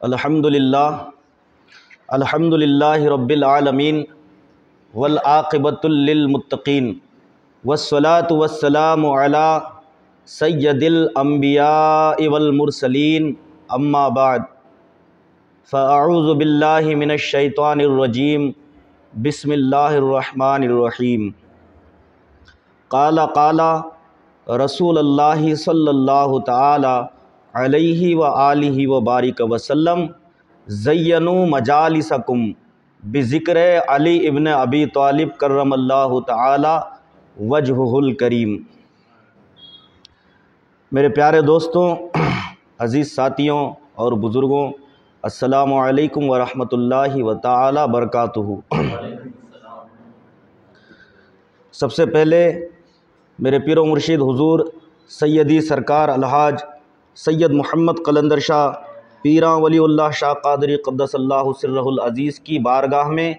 الحمدللہ رب العالمین والعاقبۃ للمتقین والصلاة والسلام علی سید الانبیاء والمرسلین اما بعد فاعوذ باللہ من الشیطان الرجیم بسم اللہ الرحمن الرحیم قال رسول اللہ صلی اللہ تعالی علیہ وآلہ وبارک وسلم زینوا مجالسکم بذکر علی ابن ابی طالب کرم اللہ تعالی وجہہ الکریم۔ میرے پیارے دوستوں، عزیز ساتھیوں اور بزرگوں، السلام علیکم ورحمۃ اللہ تعالی وبرکاتہ۔ سب سے پہلے میرے پیر و مرشد حضور سیدی سرکار الحاج سید محمد قلندر شاہ پیراں ولی اللہ شاہ قادری قدس اللہ سرہ العزیز کی بارگاہ میں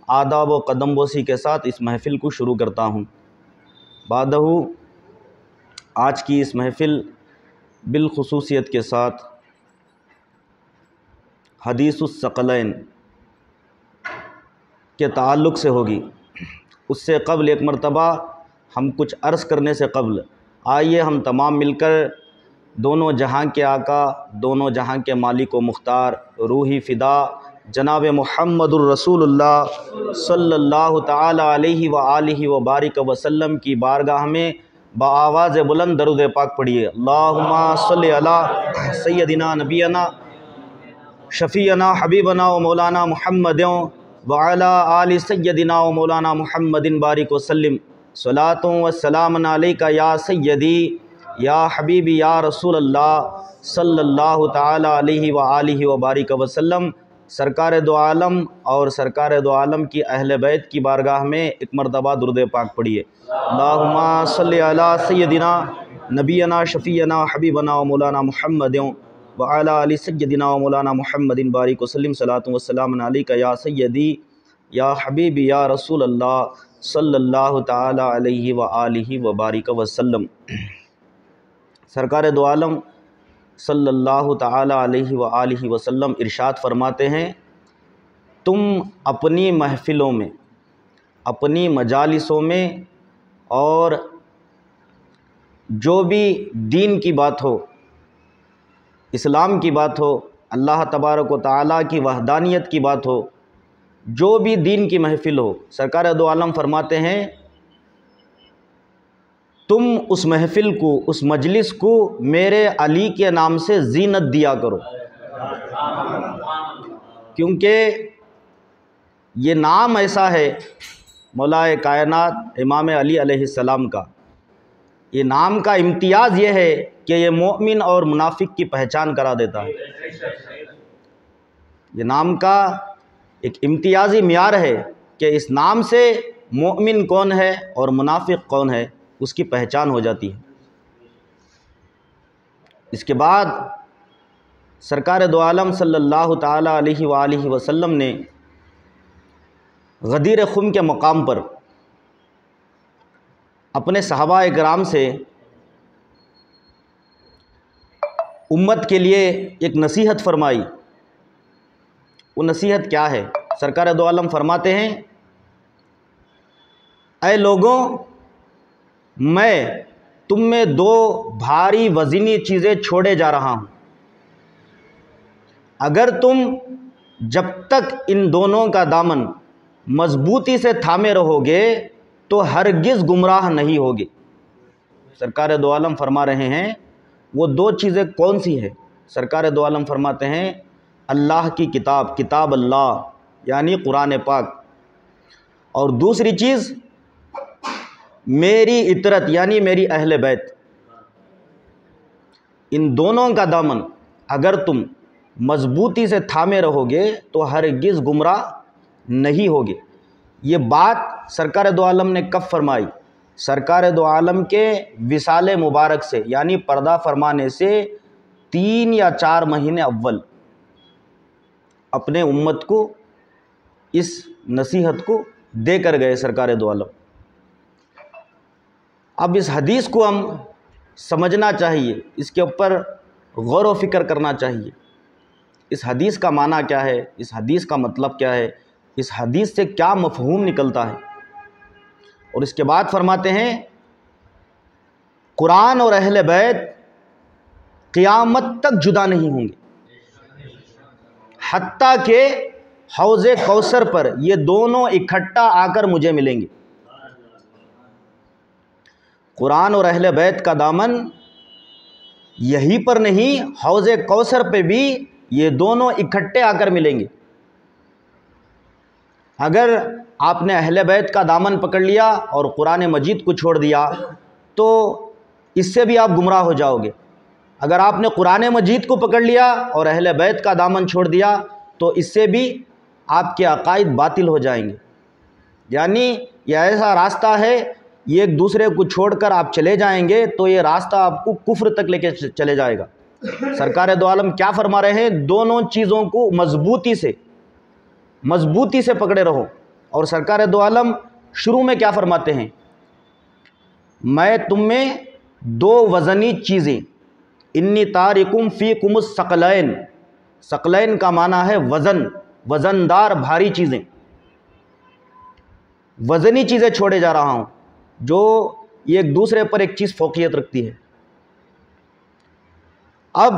آداب و قدم بوسی کے ساتھ اس محفل کو شروع کرتا ہوں۔ بعدہ آج کی اس محفل بالخصوصیت کے ساتھ حدیث الثقلین کے تعلق سے ہوگی۔ اس سے قبل ایک مرتبہ ہم کچھ عرض کرنے سے قبل آئیے ہم تمام مل کر دونوں جہاں کے آقا، دونوں جہاں کے مالک و مختار، روحی فدا جناب محمد الرسول اللہ صلی اللہ تعالی علیہ وآلہ وبارک وسلم کی بارگاہ میں بآواز بلند درود پاک پڑھیے۔ اللہم صلی علی سیدنا نبینا شفیعنا حبیبنا و مولانا محمد وعلی آل سیدنا و مولانا محمد بارک وسلم صلاۃ و سلام علیک یا سیدی یا حبیبی یا رسول اللہ صلی اللہ تعالی علیہ وآلہ وبارک وسلم۔ سرکار دو عالم اور سرکار دو عالم کی اہل بیت کی بارگاہ میں ایک مرتبہ درود پاک پڑھیے۔ اللہم صلی علی سیدنا نبینا شفیعنا حبیبنا و مولانا محمد وعلی آل سیدنا و مولانا محمد بارک وسلم صلاۃ و سلام علیک یا سیدی یا حبیبی یا رسول اللہ صلی اللہ تعالی علیہ وآلہ وبارک وسلم۔ سرکار دو عالم صلی اللہ تعالی علیہ وآلہ وسلم ارشاد فرماتے ہیں، تم اپنی محفلوں میں، اپنی مجالسوں میں اور جو بھی دین کی بات ہو، اسلام کی بات ہو، اللہ تبارک و تعالیٰ کی وحدانیت کی بات ہو، جو بھی دین کی محفل ہو، سرکار دو عالم فرماتے ہیں تم اس محفل کو، اس مجلس کو میرے علی کے نام سے زینت دیا کرو، کیونکہ یہ نام ایسا ہے مولا کائنات امام علی علیہ السلام کا، یہ نام کا امتیاز یہ ہے کہ یہ مومن اور منافق کی پہچان کرا دیتا ہے۔ یہ نام کا ایک امتیازی معیار ہے کہ اس نام سے مومن کون ہے اور منافق کون ہے، اس کی پہچان ہو جاتی ہے۔ اس کے بعد سرکار دو عالم صلی اللہ تعالی علیہ وآلہ وسلم نے غدیر خم کے مقام پر اپنے صحابہ کرام سے امت کے لیے ایک نصیحت فرمائی۔ وہ نصیحت کیا ہے؟ سرکار دو عالم فرماتے ہیں، اے لوگوں، میں تم میں دو بھاری وزنی چیزیں چھوڑے جا رہا ہوں، اگر تم جب تک ان دونوں کا دامن مضبوطی سے تھامے رہو گے تو ہرگز گمراہ نہیں ہوگے۔ سرکار دو عالم فرما رہے ہیں وہ دو چیزیں کون سی ہیں؟ سرکار دو عالم فرماتے ہیں اللہ کی کتاب، کتاب اللہ یعنی قرآن پاک، اور دوسری چیز میری اطرت یعنی میری اہل بیت۔ ان دونوں کا دامن اگر تم مضبوطی سے تھامے رہو گے تو ہرگز گمراہ نہیں ہوگے۔ یہ بات سرکار دو عالم نے کب فرمائی؟ سرکار دو عالم کے وصال مبارک سے، یعنی پردہ فرمانے سے 3 یا 4 مہینے اول اپنے امت کو اس نصیحت کو دے کر گئے سرکار دو عالم۔ اب اس حدیث کو ہم سمجھنا چاہیے، اس کے اوپر غور و فکر کرنا چاہیے۔ اس حدیث کا معنی کیا ہے، اس حدیث کا مطلب کیا ہے، اس حدیث سے کیا مفہوم نکلتا ہے۔ اور اس کے بعد فرماتے ہیں قرآن اور اہل بیت قیامت تک جدا نہیں ہوں گے، حتیٰ کہ حوض کوثر پر یہ دونوں اکٹھا آ کر مجھے ملیں گے۔ قرآن اور اہل بیت کا دامن یہی پر نہیں، حوض کوثر پہ بھی یہ دونوں اکٹھے آ کر ملیں گے۔ اگر آپ نے اہل بیت کا دامن پکڑ لیا اور قرآن مجید کو چھوڑ دیا تو اس سے بھی آپ گمراہ ہو جاؤ گے۔ اگر آپ نے قرآن مجید کو پکڑ لیا اور اہل بیت کا دامن چھوڑ دیا تو اس سے بھی آپ کے عقائد باطل ہو جائیں گے۔ یعنی یہ ایسا راستہ ہے، یہ ایک دوسرے کو چھوڑ کر آپ چلے جائیں گے تو یہ راستہ آپ کو کفر تک لے کے چلے جائے گا۔ سرکار دو عالم کیا فرما رہے ہیں؟ دونوں چیزوں کو مضبوطی سے پکڑے رہو۔ اور سرکار دو عالم شروع میں کیا فرماتے ہیں؟ میں تم میں دو وزنی چیزیں، انی تارکم فیکم الثقلین، ثقلین کا معنی ہے وزندار بھاری چیزیں، وزنی چیزیں چھوڑے جا رہا ہوں جو یہ ایک دوسرے پر ایک چیز فوقیت رکھتی ہے۔ اب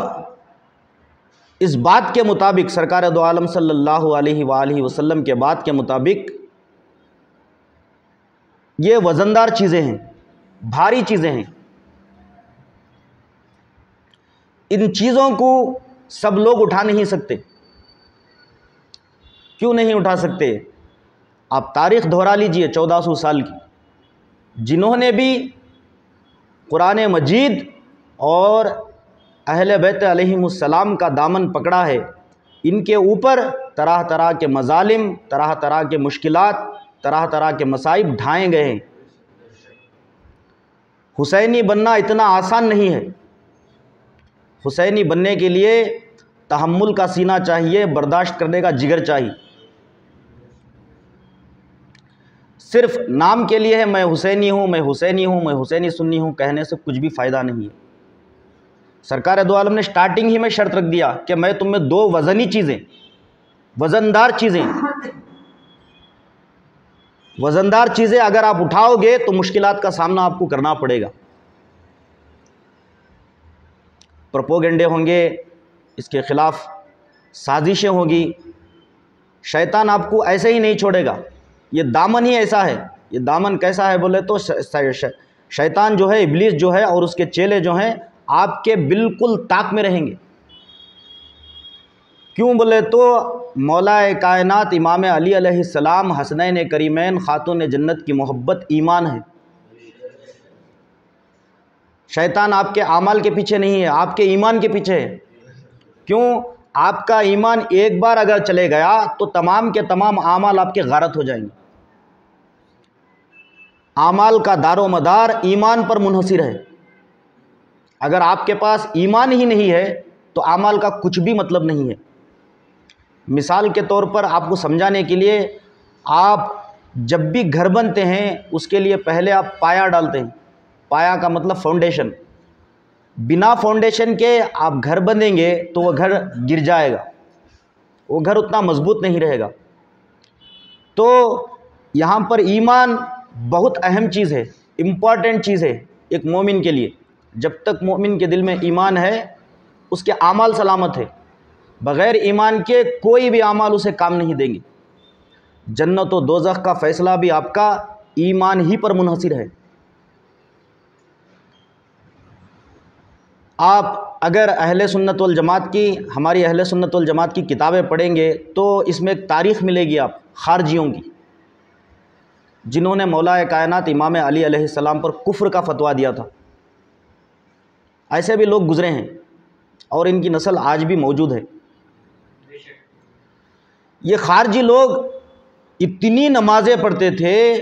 اس بات کے مطابق سرکار دو عالم صلی اللہ علیہ وآلہ وسلم کے بات کے مطابق یہ وزندار چیزیں ہیں، بھاری چیزیں ہیں۔ ان چیزوں کو سب لوگ اٹھا نہیں سکتے۔ کیوں نہیں اٹھا سکتے؟ آپ تاریخ دہرا لیجئے 1400 سال کی، جنہوں نے بھی قرآن مجید اور اہل بیت علیہم السلام کا دامن پکڑا ہے، ان کے اوپر طرح طرح کے مظالم، طرح طرح کے مشکلات، طرح طرح کے مصائب ڈھائے گئے ہیں۔ حسینی بننا اتنا آسان نہیں ہے۔ حسینی بننے کے لیے تحمل کا سینہ چاہیے، برداشت کرنے کا جگر چاہیے۔ صرف نام کے لیے ہے میں حسینی ہوں، میں حسینی ہوں، میں حسینی سنی ہوں کہنے سے کچھ بھی فائدہ نہیں ہے۔ سرکار دو عالم نے سٹارٹنگ ہی میں شرط رکھ دیا کہ میں تم میں دو وزنی چیزیں، وزندار چیزیں اگر آپ اٹھاؤ گے تو مشکلات کا سامنا آپ کو کرنا پڑے گا۔ پروپوگنڈے ہوں گے، اس کے خلاف سازشیں ہوں گی۔ شیطان آپ کو ایسے ہی نہیں چھوڑے گا، یہ دامن ہی ایسا ہے۔ یہ دامن کیسا ہے بولے تو شیطان جو ہے، ابلیس جو ہے اور اس کے چیلے جو ہیں آپ کے بالکل طاق میں رہیں گے۔ کیوں بولے تو مولا کائنات امام علی علیہ السلام، حسنین کریمین، خاتون جنت کی محبت ایمان ہے۔ شیطان آپ کے اعمال کے پیچھے نہیں ہے، آپ کے ایمان کے پیچھے ہے۔ کیوں؟ آپ کا ایمان ایک بار اگر چلے گیا تو تمام کے تمام اعمال آپ کے غارت ہو جائیں گے۔ اعمال کا دار و مدار ایمان پر منحصر ہے۔ اگر آپ کے پاس ایمان ہی نہیں ہے تو اعمال کا کچھ بھی مطلب نہیں ہے۔ مثال کے طور پر آپ کو سمجھانے کے لیے، آپ جب بھی گھر بنتے ہیں اس کے لیے پہلے آپ پایا ڈالتے ہیں۔ پایا کا مطلب فاؤنڈیشن۔ بنا فاؤنڈیشن کے آپ گھر بندیں گے تو وہ گھر گر جائے گا، وہ گھر اتنا مضبوط نہیں رہے گا۔ تو یہاں پر ایمان بہت اہم چیز ہے، امپورٹنٹ چیز ہے ایک مومن کے لیے۔ جب تک مومن کے دل میں ایمان ہے اس کے اعمال سلامت ہے۔ بغیر ایمان کے کوئی بھی اعمال اسے کام نہیں دیں گے۔ جنت و دوزخ کا فیصلہ بھی آپ کا ایمان ہی پر منحصر ہے۔ آپ اگر اہل سنت والجماعت کی، ہماری اہل سنت والجماعت کی کتابیں پڑھیں گے تو اس میں ایک تاریخ ملے گی آپ خارجیوں کی، جنہوں نے مولا کائنات امام علی علیہ السلام پر کفر کا فتویٰ دیا تھا۔ ایسے بھی لوگ گزرے ہیں اور ان کی نسل آج بھی موجود ہے۔ یہ خارجی لوگ اتنی نمازیں پڑھتے تھے،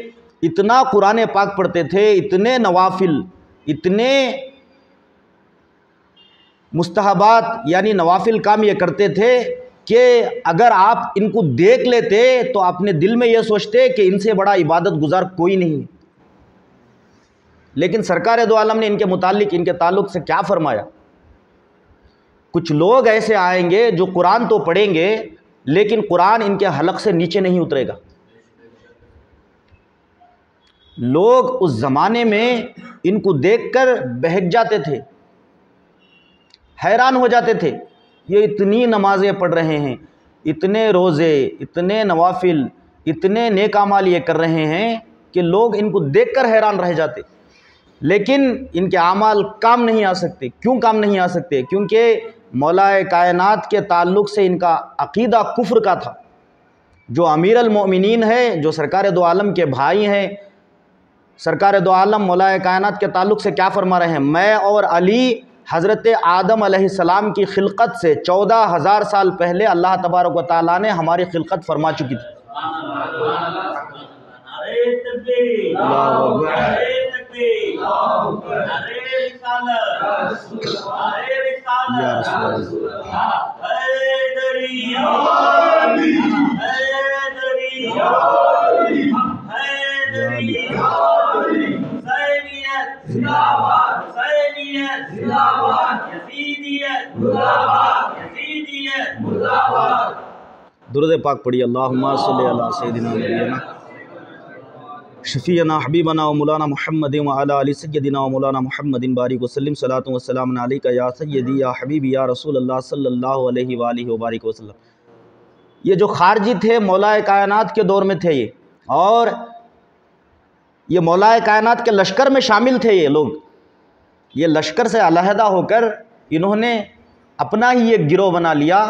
اتنا قرآن پاک پڑھتے تھے، اتنے نوافل، اتنے مستحبات یعنی نوافل کام یہ کرتے تھے کہ اگر آپ ان کو دیکھ لیتے تو اپنے دل میں یہ سوچتے کہ ان سے بڑا عبادت گزار کوئی نہیں۔ لیکن سرکار دو عالم نے ان کے متعلق، ان کے تعلق سے کیا فرمایا؟ کچھ لوگ ایسے آئیں گے جو قرآن تو پڑھیں گے لیکن قرآن ان کے حلق سے نیچے نہیں اترے گا۔ لوگ اس زمانے میں ان کو دیکھ کر بہک جاتے تھے، حیران ہو جاتے تھے، یہ اتنی نمازیں پڑھ رہے ہیں، اتنے روزے، اتنے نوافل، اتنے نیک اعمال یہ کر رہے ہیں کہ لوگ ان کو دیکھ کر حیران رہ جاتے، لیکن ان کے اعمال کام نہیں آ سکتے۔ کیوں کام نہیں آ سکتے؟ کیونکہ مولا کائنات کے تعلق سے ان کا عقیدہ کفر کا تھا۔ جو امیر المؤمنین ہے، جو سرکار دو عالم کے بھائی ہیں، سرکار دو عالم مولا کائنات کے تعلق سے کیا فرما رہے ہیں؟ میں اور علی حضرت آدم علیہ السلام کی خلقت سے 14,000 سال پہلے اللہ تبارک و تعالیٰ نے ہماری خلقت فرما چکی تھی۔ درود پاک پڑھی، اللہم صلی علی سیدنا نبینا شفیعنا حبیبنا و مولانا محمد و علی آل سیدنا و مولانا محمد بارک وسلم، صلاۃ و سلام علیکہ یا سیدی یا حبیبی یا رسول اللہ صلی اللہ علیہ وآلہ وبارک وسلم۔ یہ جو خارجی تھے مولا کائنات کے دور میں تھے یہ، اور یہ مولا کائنات کے لشکر میں شامل تھے یہ لوگ۔ یہ لشکر سے علیحدہ ہو کر انہوں نے اپنا ہی ایک گروہ بنا لیا،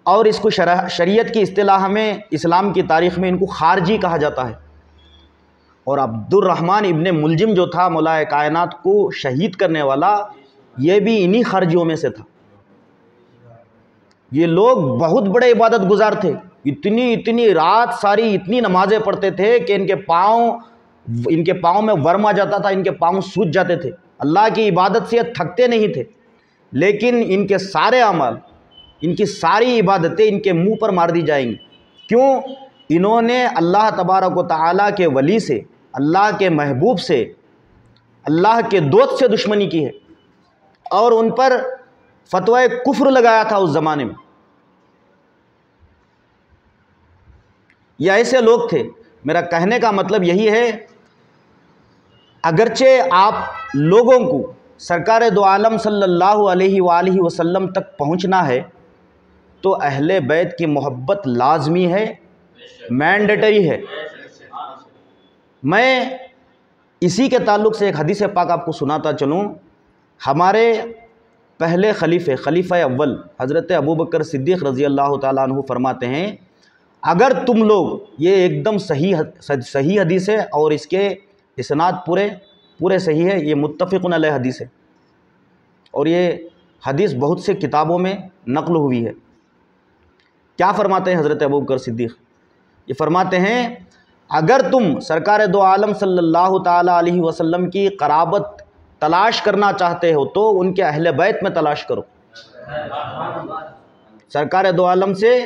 اور اس کو شریعت کی اصطلاح میں، اسلام کی تاریخ میں ان کو خارجی کہا جاتا ہے۔ اور عبد الرحمن ابن ملجم جو تھا مولا کائنات کو شہید کرنے والا، یہ بھی انہی خارجیوں میں سے تھا۔ یہ لوگ بہت بڑے عبادت گزار تھے، اتنی رات ساری اتنی نمازیں پڑھتے تھے کہ ان کے پاؤں میں ورم آ جاتا تھا، ان کے پاؤں سوج جاتے تھے۔ اللہ کی عبادت سے یہ تھکتے نہیں تھے، لیکن ان کے سارے اعمال، ان کی ساری عبادتیں ان کے منہ پر مار دی جائیں گی۔ کیوں؟ انہوں نے اللہ تبارک و تعالیٰ کے ولی سے، اللہ کے محبوب سے، اللہ کے دوست سے دشمنی کی ہے، اور ان پر فتوی کفر لگایا تھا اس زمانے میں۔ یہ ایسے لوگ تھے۔ میرا کہنے کا مطلب یہی ہے، اگرچہ آپ لوگوں کو سرکار دو عالم صلی اللہ علیہ وآلہ وسلم تک پہنچنا ہے تو اہل بیت کی محبت لازمی ہے، مینڈیٹری ہے۔ میں اسی کے تعلق سے ایک حدیث پاک آپ کو سناتا چلوں۔ ہمارے پہلے خلیفہ اول حضرت ابوبکر صدیق رضی اللہ تعالیٰ عنہ فرماتے ہیں، اگر تم لوگ، یہ ایک دم صحیح حدیث ہے اور اس کے اسناد پورے صحیح ہے، یہ متفق علیہ حدیث ہے، اور یہ حدیث بہت سے کتابوں میں نقل ہوئی ہے۔ کیا فرماتے ہیں حضرت ابوبکر صدیق؟ یہ فرماتے ہیں، اگر تم سرکار دو عالم صلی اللہ تعالیٰ علیہ وسلم کی قرابت تلاش کرنا چاہتے ہو تو ان کے اہل بیت میں تلاش کرو۔ سرکار دو عالم سے،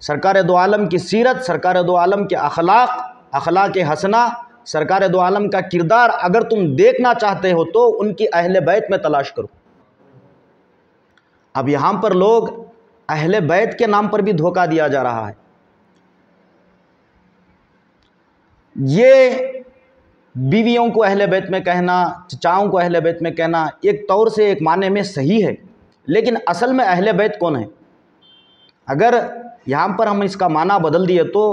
سرکار دو عالم کی سیرت، سرکار دو عالم کے اخلاق حسنہ، سرکار دو عالم کا کردار اگر تم دیکھنا چاہتے ہو تو ان کی اہل بیت میں تلاش کرو۔ اب یہاں پر لوگ اہل بیت کے نام پر بھی دھوکہ دیا جا رہا ہے۔ یہ بیویوں کو اہل بیت میں کہنا، چچاؤں کو اہل بیت میں کہنا ایک طور سے ایک معنی میں صحیح ہے، لیکن اصل میں اہل بیت کون ہے؟ اگر یہاں پر ہم اس کا معنی بدل دیے تو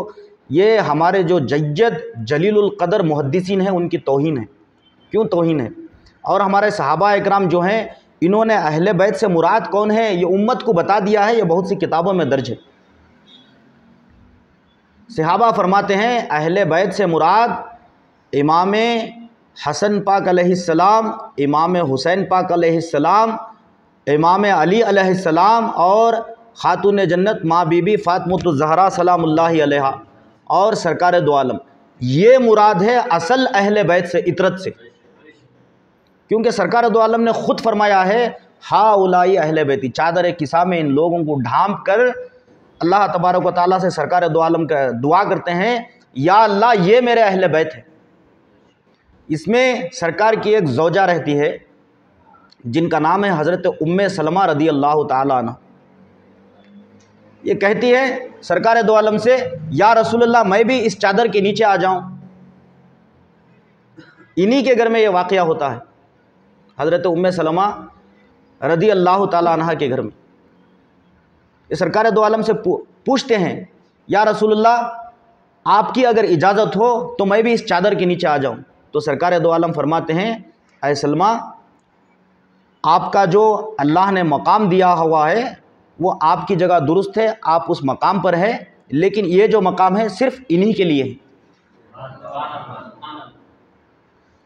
یہ ہمارے جو جلیل القدر محدثین ہیں ان کی توہین ہے۔ کیوں توہین ہے؟ اور ہمارے صحابہ اکرام جو ہیں، انہوں نے اہل بیت سے مراد کون ہے یہ امت کو بتا دیا ہے، یہ بہت سی کتابوں میں درج ہے۔ صحابہ فرماتے ہیں اہل بیت سے مراد امام حسن پاک علیہ السلام، امام حسین پاک علیہ السلام، امام علی علیہ السلام، اور خاتون جنت ماں بی بی فاطمۃ الزہرا سلام اللہ علیہا، اور سرکار دو عالم۔ یہ مراد ہے اصل اہل بیت سے، اطرت سے، کیونکہ سرکار دو عالم نے خود فرمایا ہے، ہا اولائی اہل بیتی، چادر کسا میں ان لوگوں کو ڈھانپ کر اللہ تبارک و تعالیٰ سے سرکار دو عالم کا دعا کرتے ہیں، یا اللہ یہ میرے اہل بیت ہے۔ اس میں سرکار کی ایک زوجہ رہتی ہے جن کا نام ہے حضرت ام سلمہ رضی اللہ تعالیٰ عنہ، یہ کہتی ہے سرکار دو عالم سے، یا رسول اللہ میں بھی اس چادر کے نیچے آ جاؤں۔ انہی کے گھر میں یہ واقعہ ہوتا ہے، حضرت ام سلمہ رضی اللہ تعالیٰ عنہ کے گھر میں۔ یہ سرکار دو عالم سے پوچھتے ہیں، یا رسول اللہ آپ کی اگر اجازت ہو تو میں بھی اس چادر کے نیچے آ جاؤں۔ تو سرکار دو عالم فرماتے ہیں، اے سلمہ، آپ کا جو اللہ نے مقام دیا ہوا ہے وہ آپ کی جگہ درست ہے، آپ اس مقام پر ہے، لیکن یہ جو مقام ہے صرف انہی کے لیے ہے۔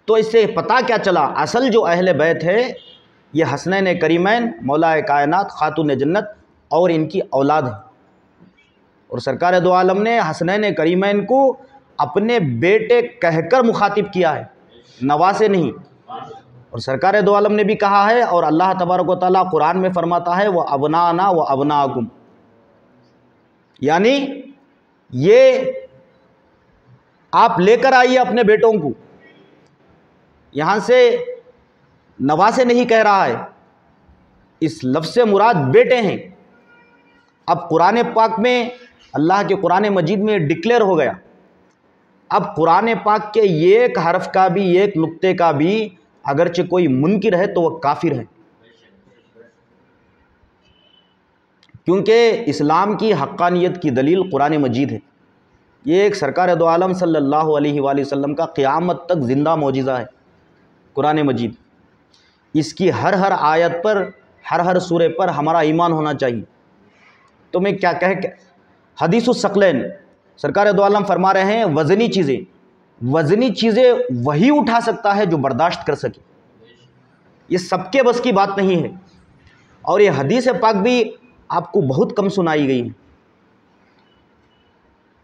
تو اس سے پتہ کیا چلا، اصل جو اہل بیت ہے یہ حسنین کریمین، مولا کائنات، خاتون جنت اور ان کی اولاد ہے۔ اور سرکار دو عالم نے حسنین کریمین کو اپنے بیٹے کہہ کر مخاطب کیا ہے، نواسے نہیں۔ اور سرکار دو عالم نے بھی کہا ہے، اور اللہ تبارک و تعالیٰ قرآن میں فرماتا ہے، وہ ابنانا و ابناکم، یعنی یہ آپ لے کر آئیے اپنے بیٹوں کو۔ یہاں سے نواسے نہیں کہہ رہا ہے، اس لفظ سے مراد بیٹے ہیں۔ اب قرآن پاک میں، اللہ کے قرآن مجید میں ڈکلیئر ہو گیا، اب قرآن پاک کے ایک حرف کا بھی، ایک نقطے کا بھی اگرچہ کوئی منکر ہے تو وہ کافر ہے، کیونکہ اسلام کی حقانیت کی دلیل قرآن مجید ہے۔ یہ ایک سرکار دو عالم صلی اللہ علیہ وآلہ وسلم کا قیامت تک زندہ معجزہ ہے قرآن مجید۔ اس کی ہر آیت پر، ہر سورے پر ہمارا ایمان ہونا چاہیے۔ تو میں کیا حدیث الثقلین، سرکار دو عالم فرما رہے ہیں، وزنی چیزیں وہی اٹھا سکتا ہے جو برداشت کر سکے، یہ سب کے بس کی بات نہیں ہے۔ اور یہ حدیث پاک بھی آپ کو بہت کم سنائی گئی ہے،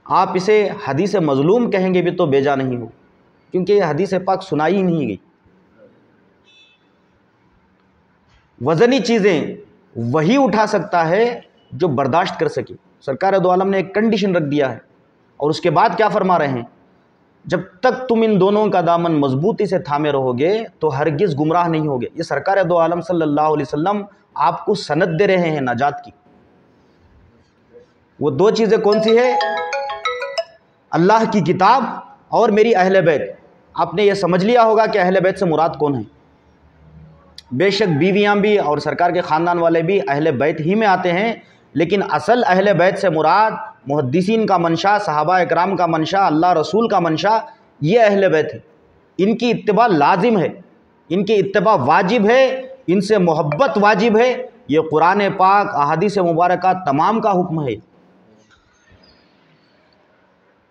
آپ اسے حدیث مظلوم کہیں گے بھی تو بیجا نہیں ہو، کیونکہ یہ حدیث پاک سنائی نہیں گئی۔ وزنی چیزیں وہی اٹھا سکتا ہے جو برداشت کر سکے۔ سرکار دو عالم نے ایک کنڈیشن رکھ دیا ہے، اور اس کے بعد کیا فرما رہے ہیں، جب تک تم ان دونوں کا دامن مضبوطی سے تھامے رہو گے تو ہرگز گمراہ نہیں ہوگے۔ یہ سرکار دو عالم صلی اللہ علیہ وسلم آپ کو سند دے رہے ہیں نجات کی۔ وہ دو چیزیں کون سی ہے؟ اللہ کی کتاب اور میری اہل بیت۔ آپ نے یہ سمجھ لیا ہوگا کہ اہل بیت سے مراد کون ہے۔ بے شک بیویاں بھی اور سرکار کے خاندان والے بھی اہل بیت ہی میں آتے ہیں، لیکن اصل اہل بیت سے مراد محدثین کا منشا، صحابہ اکرام کا منشا، اللہ رسول کا منشا، یہ اہل بیت ہے۔ ان کی اتباع لازم ہے، ان کی اتباع واجب ہے، ان سے محبت واجب ہے۔ یہ قرآن پاک، احادیث مبارکہ تمام کا حکم ہے۔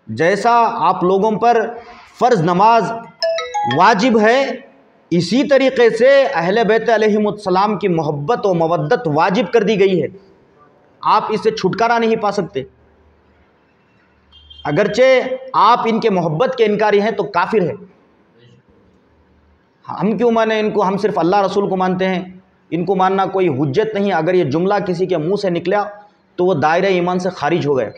جیسا آپ لوگوں پر فرض نماز واجب ہے، اسی طریقے سے اہل بیت علیہم السلام کی محبت و مودت واجب کر دی گئی ہے۔ آپ اس سے چھٹکارا نہیں پا سکتے۔ اگرچہ آپ ان کے محبت کے انکاری ہیں تو کافر ہے۔ ہم کیوں مانیں ان کو؟ ہم صرف اللہ رسول کو مانتے ہیں، ان کو ماننا کوئی حجت نہیں۔ اگر یہ جملہ کسی کے منہ سے نکلا تو وہ دائرہ ایمان سے خارج ہو گیا۔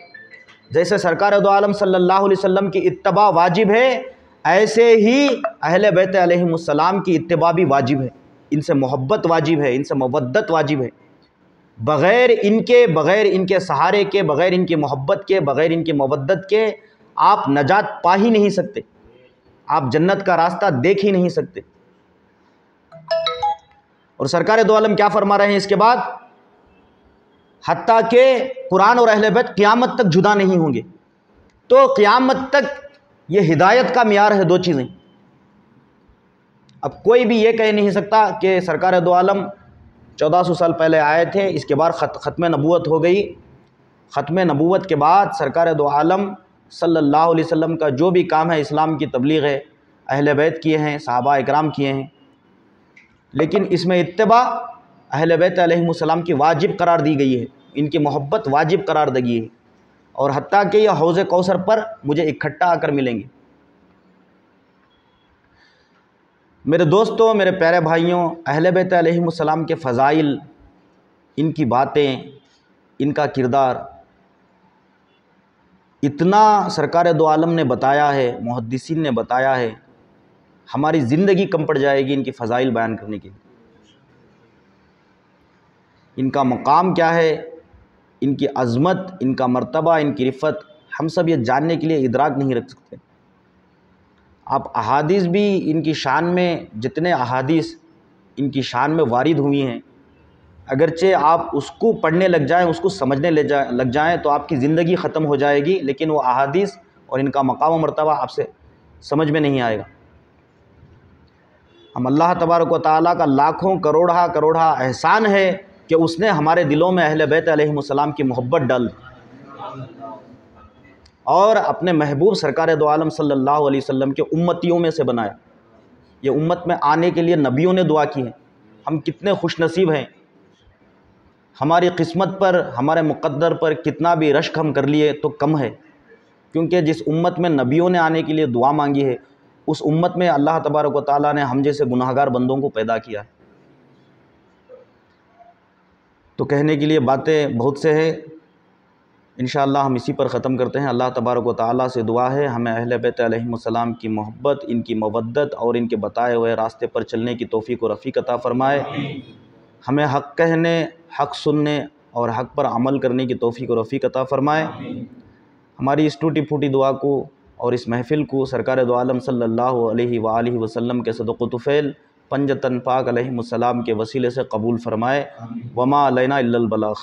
جیسے سرکار دو عالم صلی اللہ علیہ وسلم کی اتباع واجب ہے، ایسے ہی اہل بیت علیہم السلام کی اتباع بھی واجب ہے۔ ان سے محبت واجب ہے، ان سے مودت واجب ہے۔ بغیر ان کے سہارے کے، بغیر ان کی محبت کے، بغیر ان کی مودت کے آپ نجات پا ہی نہیں سکتے، آپ جنت کا راستہ دیکھ ہی نہیں سکتے۔ اور سرکار دو عالم کیا فرما رہے ہیں اس کے بعد؟ حتیٰ کہ قرآن اور اہل بیت قیامت تک جدا نہیں ہوں گے۔ تو قیامت تک یہ ہدایت کا معیار ہے، دو چیزیں۔ اب کوئی بھی یہ کہہ نہیں سکتا کہ سرکار دو عالم 1400 سال پہلے آئے تھے، اس کے بعد ختم نبوت ہو گئی۔ ختم نبوت کے بعد سرکار دو عالم صلی اللہ علیہ وسلم کا جو بھی کام ہے، اسلام کی تبلیغ ہے، اہل بیت کیے ہیں، صحابہ اکرام کیے ہیں، لیکن اس میں اتباع اہل بیت علیہم السلام کی واجب قرار دی گئی ہے، ان کی محبت واجب قرار دی گئی ہے۔ اور حتیٰ کہ یہ حوض کوثر پر مجھے اکٹھا آ کر ملیں گے۔ میرے دوستوں، میرے پیارے بھائیوں، اہل بیت علیہم السلام کے فضائل، ان کی باتیں، ان کا کردار اتنا سرکار دو عالم نے بتایا ہے، محدثین نے بتایا ہے، ہماری زندگی کم پڑ جائے گی ان کی فضائل بیان کرنے کے لیے۔ ان کا مقام کیا ہے، ان کی عظمت، ان کا مرتبہ، ان کی رفت، ہم سب یہ جاننے کے لیے ادراک نہیں رکھ سکتے۔ آپ احادیث بھی ان کی شان میں، جتنے احادیث ان کی شان میں وارد ہوئی ہیں، اگرچہ آپ اس کو پڑھنے لگ جائیں، اس کو سمجھنے لگ جائیں تو آپ کی زندگی ختم ہو جائے گی، لیکن وہ احادیث اور ان کا مقام و مرتبہ آپ سے سمجھ میں نہیں آئے گا۔ ہم اللہ تبارک و تعالیٰ کا لاکھوں کروڑہ احسان ہے کہ اس نے ہمارے دلوں میں اہل بیت علیہم السلام کی محبت ڈال دی اور اپنے محبوب سرکار دو عالم صلی اللہ علیہ وسلم کے امتیوں میں سے بنایا۔ یہ امت میں آنے کے لیے نبیوں نے دعا کی ہے۔ ہم کتنے خوش نصیب ہیں، ہماری قسمت پر، ہمارے مقدر پر کتنا بھی رشک ہم کر لیے تو کم ہے، کیونکہ جس امت میں نبیوں نے آنے کے لیے دعا مانگی ہے، اس امت میں اللہ تبارک و تعالیٰ نے ہم جیسے گناہگار بندوں کو پیدا کیا ہے۔ تو کہنے کے لیے باتیں بہت سے ہیں، انشاءاللہ ہم اسی پر ختم کرتے ہیں۔ اللہ تبارک و تعالیٰ سے دعا ہے ہمیں اہل بیت علیہم السلام کی محبت، ان کی مودت اور ان کے بتائے ہوئے راستے پر چلنے کی توفیق و رفیق عطا فرمائے۔ ہمیں حق کہنے، حق سننے اور حق پر عمل کرنے کی توفیق و رفیق عطا فرمائے۔ ہماری اس ٹوٹی پھوٹی دعا کو اور اس محفل کو سرکار دو عالم صلی اللہ علیہ وآلہ وسلم کے صدق و طفیل پنجتن پاک علیہم السلام کے وسیلے سے قبول فرمائے۔ وما علینا الا البلاغ۔